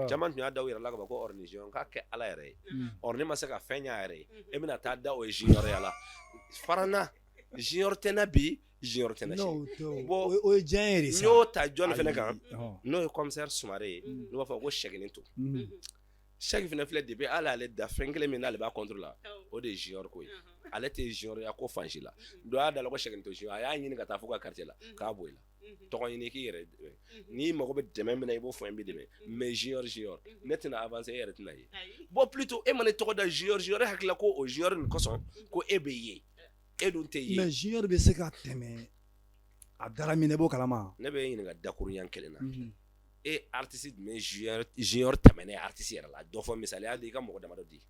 caman tun y'a da u yɛrɛ la ka fɔ ko ordination k'a kɛ ala yɛrɛ ye ordre ma se ka fɛn ɲa yɛrɛ ye e bɛna taa da o junior ya la farana junior tɛ na bi junior tɛ na sini bon o ye diɲɛ yɛrɛ n y'o ta jɔn fɛnɛ kan n'o ye commissaire Sumare ye n'u b'a fɔ ko Sɛginin to Sɛgi fɛnɛ filɛ depuis ale da fɛn kelen min n'ale b'a contre la o de ye junior ko ye ale tɛ junior ya ko fansi la don y'a da la ko Sɛginin to junior a y'a ɲini ka taa fo ka quartier la k'a bɔ i la tɔgɔ ɲini k'i yɛrɛ n'i mago bɛ dɛmɛ min na i b'o fɔ n bɛ dɛmɛ mais junior ne tɛna avancer e yɛrɛ tɛna ye bon plutôt e ma ne tɔgɔ da junior e hakilila ko o junior nin kosɔn ko e bɛ ye e dun tɛ ye mais junior bɛ se ka tɛmɛ a dara min na i b'o kalama ne bɛ ɲininka dakuruɲa kelen na e artiste jumɛn junior tɛmɛnen artiste yɛrɛ la dɔ fɔ misali hali i ka mɔgɔ damadɔ di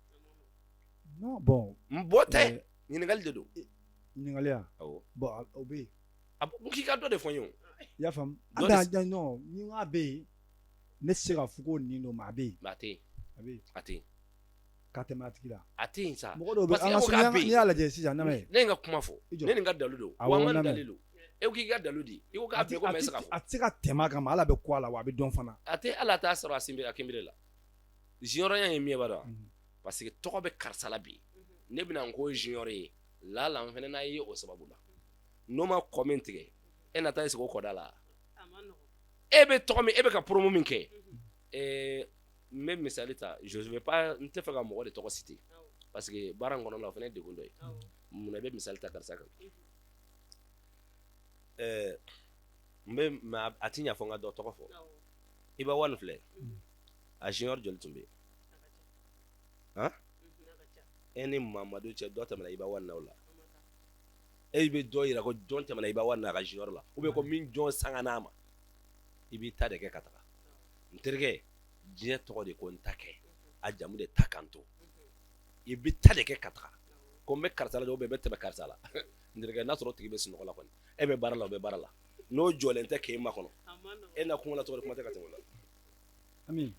non bon n bɔ tɛ ɲininkali de don ɲininkaliya awɔ bon o bɛ yen n k'i ka dɔ de fɔ n ye o i y'a faamu non ni n k'a bɛ yen ne tɛ se ka fɔ ko nin don mais a bɛ yen a tɛ yen a bɛ yen a tɛ yen ka tɛmɛ a tigi la a tɛ yen sa mɔgɔ dɔw bɛ an ka n'i y'a lajɛ sisan namɛ ne ye n ka kuma fɔ ne nin ka dalu don wa n ka dalu don e ko k'i ka dalu di i ko k'a bɛɛ ko mɛ se ka fɔ a tɛ se ka tɛmɛ a kan ala bɛ ko a la wa a bɛ dɔn fana a tɛ ala t'a sɔrɔ a sinbiri a kinbiri la junior ye min ye b'a dɔn parce que tɔgɔ bɛ karisa la bi ne bɛna n ko junior ye lala n fɛnɛ n'a ye o sababu la n'o ma kɔ min tigɛ e na taa sigi o kɔda la e bɛ tɔgɔ min e bɛ ka promo min kɛ n bɛ misali ta je vais pas n tɛ fɛ ka mɔgɔ de tɔgɔ citer parce que baara in kɔnɔna la o fɛnɛ ye degun dɔ ye mun na i bɛ misali ta karisa kan n bɛ mais a ti ɲa fɔ n ka dɔ tɔgɔ fɔ i b'a wani filɛ a junior joli tun bɛ yen e ni Mamadu cɛ dɔ tɛmɛna i b'a wani na o la e bɛ dɔ yira ko jɔn tɛmɛna i b'a wani na a ka junior la ou bien ko min jɔn sanga n'a ma i b'i ta de kɛ ka taga n terikɛ diɲɛ tɔgɔ de ko n ta kɛ a jamu de ta kan to i bɛ ta de kɛ ka taga ko n bɛ karisa la ou bien n bɛ tɛmɛ karisa la n terikɛ n'a sɔrɔ tigi bɛ sunɔgɔ la kɔni e bɛ baara la o bɛ baara la n'o jɔlen tɛ k'e ma kɔnɔ e na kungo la tɔgɔ de kuma tɛ ka tɛmɛ o la ami